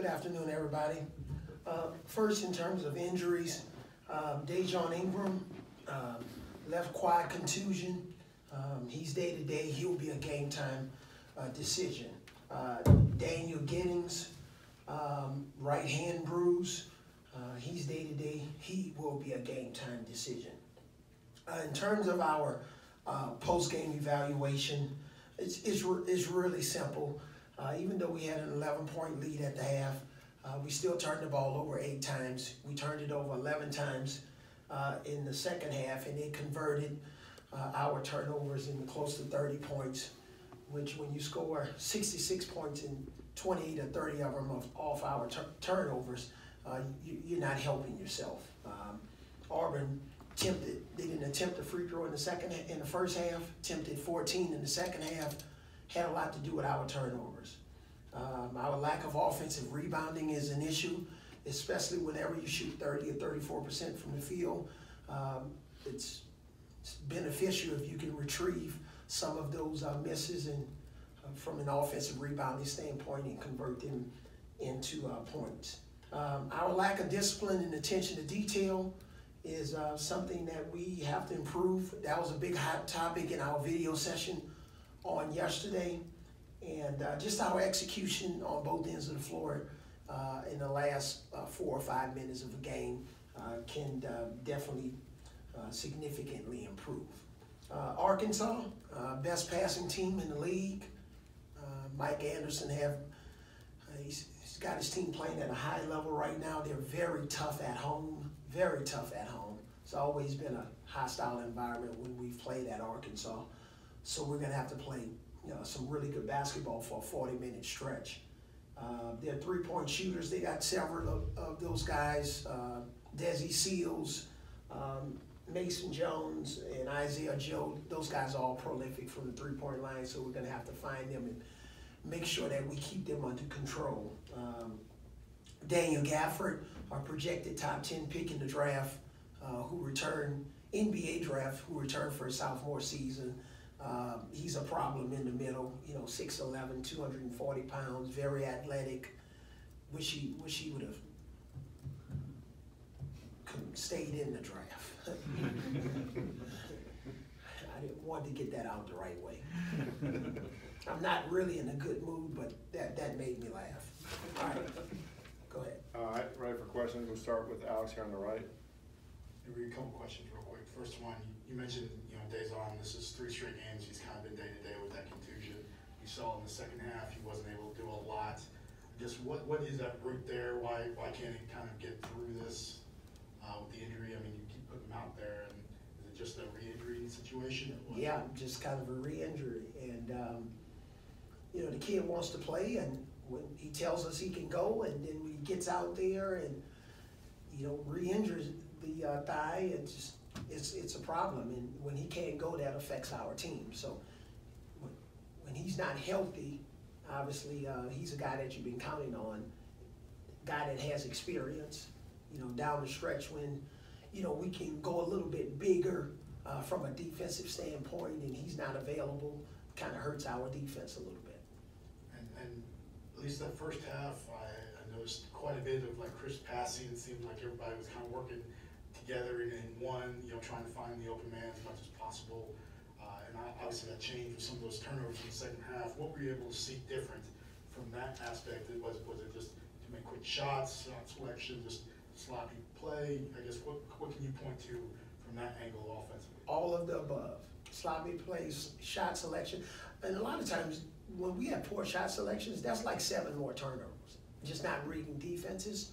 Good afternoon, everybody. First, in terms of injuries, Dejon Ingram, left quad contusion. He's day-to-day. He'll be a game-time decision. Daniel Giddings, right hand bruise. He's day-to-day. He will be a game-time decision. In terms of our post-game evaluation, it's really simple. Even though we had an 11-point lead at the half, we still turned the ball over 8 times. We turned it over 11 times in the second half, and it converted our turnovers into close to 30 points, which when you score 66 points and 28 or 30 of them off our turnovers, you're not helping yourself. Auburn didn't attempt a free throw in the first half, attempted 14 in the second half, had a lot to do with our turnovers. Our lack of offensive rebounding is an issue, especially whenever you shoot 30 or 34% from the field. It's beneficial if you can retrieve some of those misses and from an offensive rebounding standpoint and convert them into points. Our lack of discipline and attention to detail is something that we have to improve. That was a big hot topic in our video session on yesterday, and just our execution on both ends of the floor in the last 4 or 5 minutes of the game can definitely significantly improve. Arkansas, best passing team in the league. Mike Anderson he's got his team playing at a high level right now. They're very tough at home, very tough at home. It's always been a hostile environment when we've played at Arkansas. So we're gonna have to play some really good basketball for a 40-minute stretch. They're 3-point shooters. They got several of those guys, Desi Seals, Mason Jones, and Isaiah Joe. Those guys are all prolific from the 3-point line, so we're gonna have to find them and make sure that we keep them under control. Daniel Gafford, our projected top 10 pick in the draft, NBA draft, who returned for his sophomore season. He's a problem in the middle, 6'11", 240 pounds, very athletic. Wish he would have stayed in the draft. I didn't want to get that out the right way. I'm not really in a good mood, but that made me laugh. All right, go ahead. All right, ready for questions. We'll start with Alex here on the right. Maybe a couple questions real quick. First one, you mentioned, Dejon, this is 3 straight games. He's kind of been day-to-day with that contusion. You saw in the second half he wasn't able to do a lot. Just what is that root there? Why can't he kind of get through this with the injury? I mean, you keep putting him out there, and is it just a re-injury situation? Yeah, just kind of a re-injury. And, the kid wants to play, and when he tells us he can go, and then when he gets out there and, re-injures the thigh, it's a problem. And when he can't go, that affects our team. So when he's not healthy, obviously he's a guy that you've been counting on, guy that has experience, down the stretch when, we can go a little bit bigger from a defensive standpoint, and he's not available, kind of hurts our defense a little bit. And at least that first half, I noticed quite a bit of crisp passing. It seemed like everybody was kind of working together in one, trying to find the open man as much as possible. And obviously that changed with some of those turnovers in the second half. What were you able to see different from that aspect? Was it just to make quick shots, shot selection, just sloppy play? I guess what can you point to from that angle offensively? All of the above. Sloppy plays, shot selection. And a lot of times when we have poor shot selections, that's like 7 more turnovers. Just not reading defenses.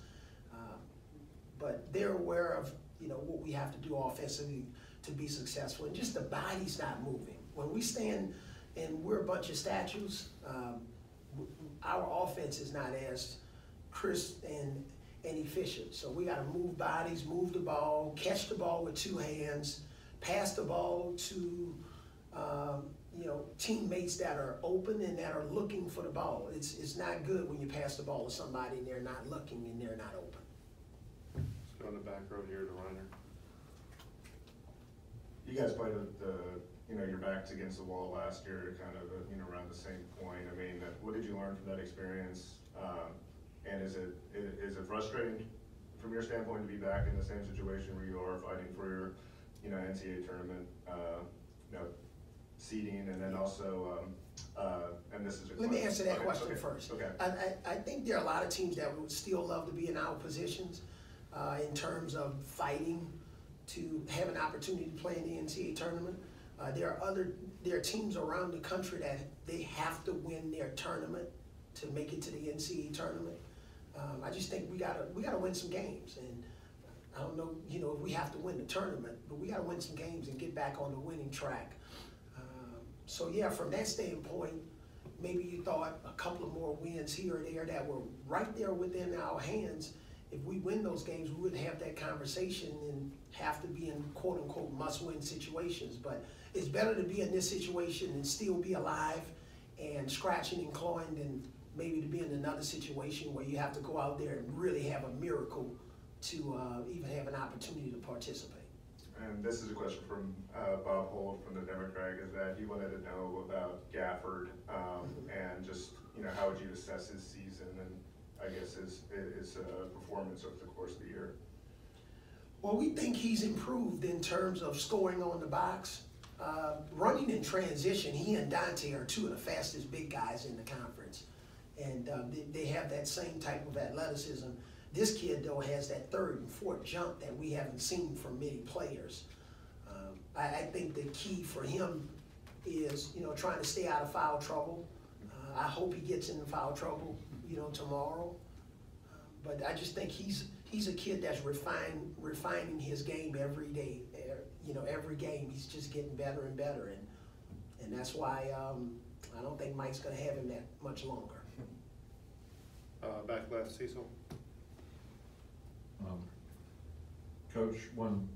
But they're aware of what we have to do offensively to be successful, and just the body's not moving. When we stand and we're a bunch of statues, our offense is not as crisp and efficient. So we got to move bodies, move the ball, catch the ball with 2 hands, pass the ball to teammates that are open and that are looking for the ball. It's not good when you pass the ball to somebody and they're not looking and they're not open. Let's go in the back row here to Reiner. You guys played with your backs against the wall last year, kind of around the same point. I mean, what did you learn from that experience? And is it frustrating from your standpoint to be back in the same situation where you are fighting for your, NCAA tournament, seeding, and then also, and this is a Let me answer that question okay, first. Okay. I think there are a lot of teams that would still love to be in our positions in terms of fighting to have an opportunity to play in the NCAA tournament. There are teams around the country that they have to win their tournament to make it to the NCAA tournament. I just think we gotta win some games, and I don't know, if we have to win the tournament, but we gotta win some games and get back on the winning track. So yeah, from that standpoint, maybe you thought a couple of more wins here or there that were right there within our hands. If we win those games, we wouldn't have that conversation and have to be in quote unquote must-win situations. But it's better to be in this situation and still be alive and scratching and clawing than maybe to be in another situation where you have to go out there and really have a miracle to even have an opportunity to participate. And this is a question from Bob Holt from the Democrat, is that he wanted to know about Gafford and just, how would you assess his season and I guess his performance over the course of the year? Well, we think he's improved in terms of scoring on the box. Running in transition, he and Dante are two of the fastest big guys in the conference. And they have that same type of athleticism. This kid, though, has that third and fourth jump that we haven't seen from many players. I think the key for him is, trying to stay out of foul trouble. I hope he gets in foul trouble, tomorrow. But I just think he's a kid that's refining his game every day. Every game he's just getting better and better, and that's why I don't think Mike's going to have him that much longer. Back left, Cecil. Coach, one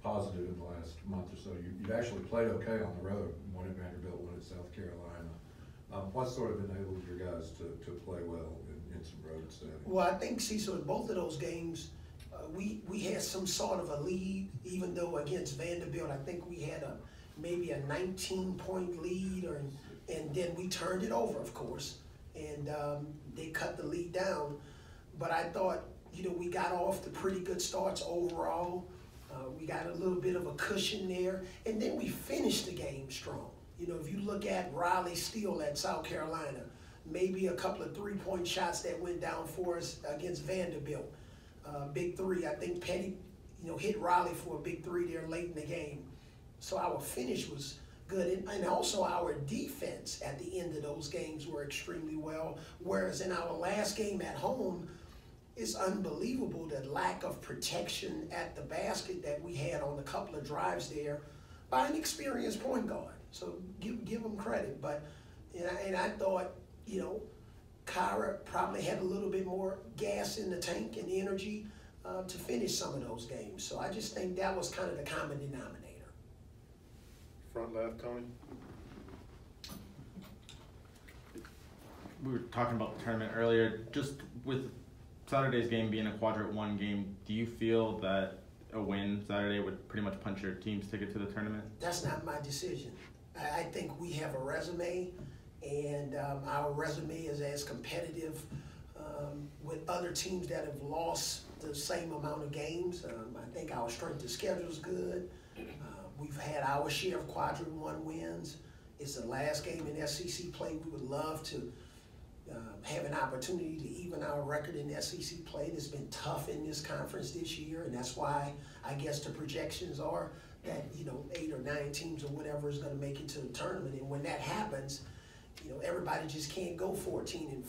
positive in the last month or so, you've actually played okay on the road. One at Vanderbilt, one at South Carolina. What sort of enabled your guys to play well in some road settings? Well, I think, Cecil, in both of those games, we had some sort of a lead, even though against Vanderbilt, I think we had maybe a 19-point lead, and then we turned it over, of course, and they cut the lead down. But I thought, we got off to pretty good starts overall. We got a little bit of a cushion there, and then we finished the game strong. If you look at Riley Steele at South Carolina, maybe a couple of three-point shots that went down for us against Vanderbilt. Big three, I think Petty, hit Riley for a big three there late in the game. So our finish was good, and also our defense at the end of those games were extremely well, whereas in our last game at home, it's unbelievable the lack of protection at the basket that we had on a couple of drives there by an experienced point guard. So give them credit. But and I thought, Kyra probably had a little bit more gas in the tank and energy to finish some of those games. So I just think that was kind of the common denominator. Front left, Tony. We were talking about the tournament earlier. Just with Saturday's game being a quadrant one game, do you feel that a win Saturday would pretty much punch your team's ticket to the tournament? That's not my decision. I think we have a resume, and our resume is as competitive with other teams that have lost the same amount of games. I think our strength of schedule is good. We've had our share of quadrant one wins. It's the last game in SEC play. We would love to have an opportunity to even our record in SEC play. It's been tough in this conference this year, and that's why I guess the projections are that 8 or 9 teams or whatever is going to make it to the tournament. And when that happens, everybody just can't go 14-4.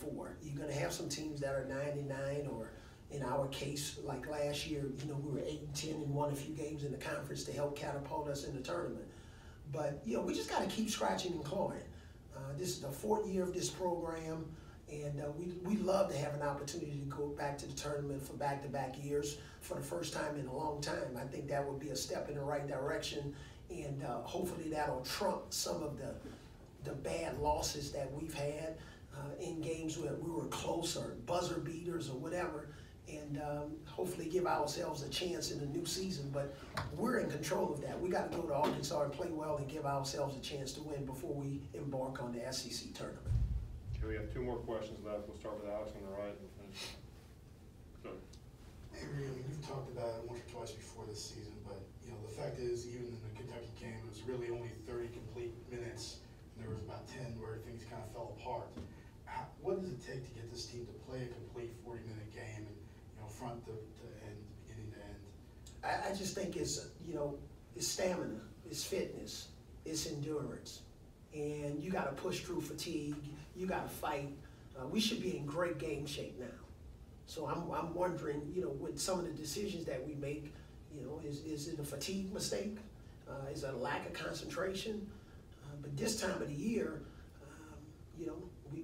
You're going to have some teams that are 9-9, or in our case, like last year, we were 8-10 and won a few games in the conference to help catapult us in the tournament. But we just got to keep scratching and clawing. This is the 4th year of this program, and we love to have an opportunity to go back to the tournament for back-to-back years for the first time in a long time. I think that would be a step in the right direction, and hopefully that'll trump some of the bad losses that we've had in games where we were close or buzzer beaters or whatever, and hopefully give ourselves a chance in the new season. But we're in control of that. We got to go to Arkansas and play well and give ourselves a chance to win before we embark on the SEC tournament. Okay, we have 2 more questions left. We'll start with Alex on the right and finish. Avery, I mean, you've talked about it once or twice before this season, but, you know, the fact is, even in the Kentucky game, it was really only 30 complete minutes, and there was about 10 where things kind of fell apart. What does it take to get this team to play a complete 40-minute game, and, you know, front to end, beginning to end? I just think it's, you know, it's stamina, it's fitness, it's endurance. And you gotta push through fatigue, you gotta fight. We should be in great game shape now. So I'm wondering, you know, with some of the decisions that we make, you know, is it a fatigue mistake? Is it a lack of concentration? But this time of the year, you know,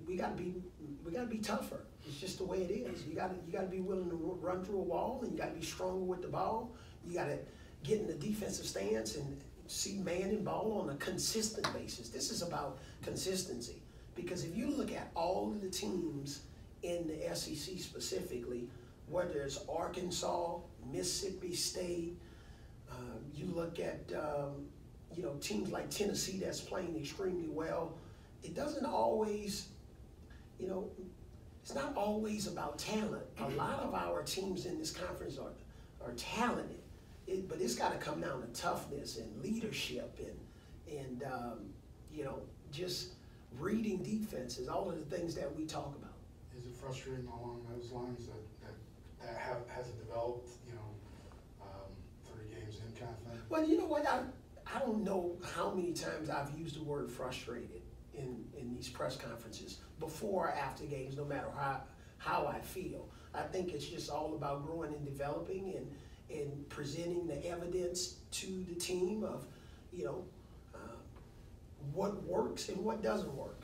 we gotta be tougher. It's just the way it is. You gotta be willing to run through a wall, and you gotta be stronger with the ball. You gotta get in the defensive stance and see man and ball on a consistent basis. This is about consistency, because if you look at all of the teams in the SEC specifically, whether it's Arkansas, Mississippi State, you look at you know, teams like Tennessee that's playing extremely well, it doesn't always, you know, it's not always about talent. A lot of our teams in this conference are talented, but it's got to come down to toughness and leadership and you know, just reading defenses, all of the things that we talk about. Is it frustrating along those lines that hasn't developed, you know, 30 games in kind of thing? Well, you know what, I don't know how many times I've used the word frustrated in these press conferences, before or after games, no matter how I feel. I think it's just all about growing and developing and presenting the evidence to the team of, you know, what works and what doesn't work.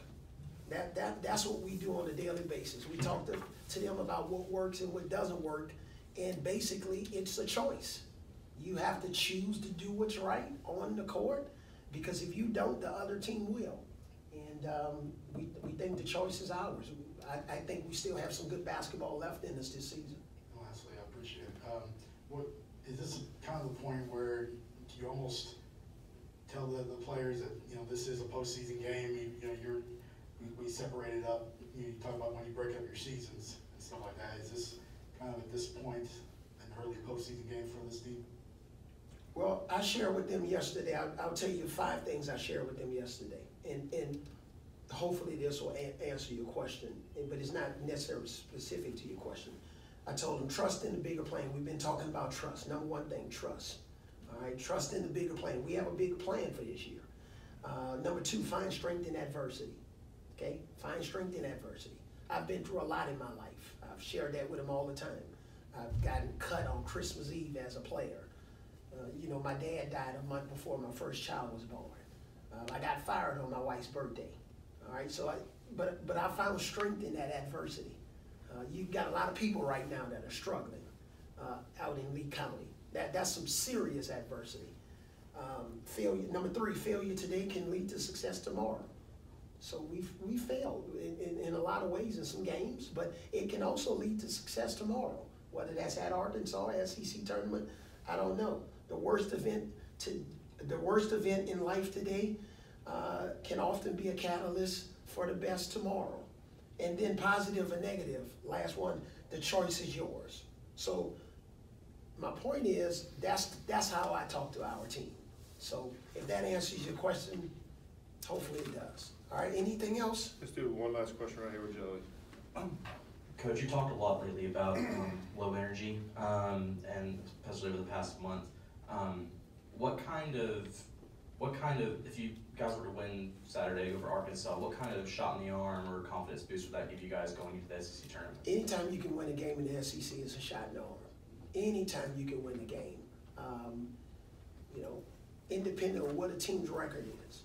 That's what we do on a daily basis. We talk to them about what works and what doesn't work, and basically it's a choice. You have to choose to do what's right on the court, because if you don't, the other team will. And we think the choice is ours. I think we still have some good basketball left in us this season. And lastly, I appreciate it. What is this kind of the point where you almost tell the players that, you know, this is a postseason game? You know, we separated up. You talk about when you break up your seasons and stuff like that. Is this kind of at this point an early postseason game for this team? Well, I shared with them yesterday. I'll tell you 5 things I shared with them yesterday, and hopefully this will answer your question, but it's not necessarily specific to your question. I told them, trust in the bigger plan. We've been talking about trust. Number 1 thing, trust. All right, trust in the bigger plan. We have a big plan for this year. Number 2, find strength in adversity. Okay, find strength in adversity. I've been through a lot in my life. I've shared that with them all the time. I've gotten cut on Christmas Eve as a player. You know, my dad died a month before my first child was born. I got fired on my wife's birthday. All right, so but I found strength in that adversity. You've got a lot of people right now that are struggling out in Lee County. That's some serious adversity. Failure. Number 3, failure today can lead to success tomorrow. So we failed in a lot of ways in some games, but it can also lead to success tomorrow. Whether that's at Arkansas, SEC tournament, I don't know. The worst event in life today can often be a catalyst for the best tomorrow. And then positive or negative, last one, the choice is yours. So my point is, that's how I talk to our team. So if that answers your question, hopefully it does. All right, anything else? Let's do one last question right here with Jelly. Coach, you talked a lot lately about low energy, and especially over the past month. What kind of, if you guys were to win Saturday over Arkansas, what kind of shot in the arm or confidence boost would that give you guys going into the SEC tournament? Anytime you can win a game in the SEC is a shot in the arm. Anytime you can win a game, you know, independent of what a team's record is.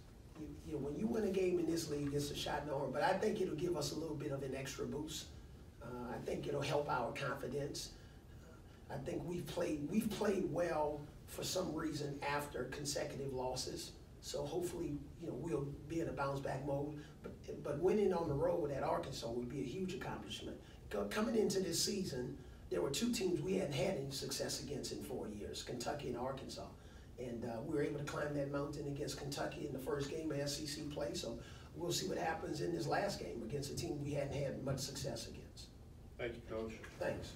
You know, when you win a game in this league, it's a shot in the arm. But I think it'll give us a little bit of an extra boost. I think it'll help our confidence. I think we've played well for some reason after consecutive losses. So hopefully, you know, we'll be in a bounce back mode. But winning on the road at Arkansas would be a huge accomplishment. Coming into this season, there were 2 teams we hadn't had any success against in 4 years, Kentucky and Arkansas. And we were able to climb that mountain against Kentucky in the first game of SEC play. So we'll see what happens in this last game against a team we hadn't had much success against. Thank you, Coach. Thanks.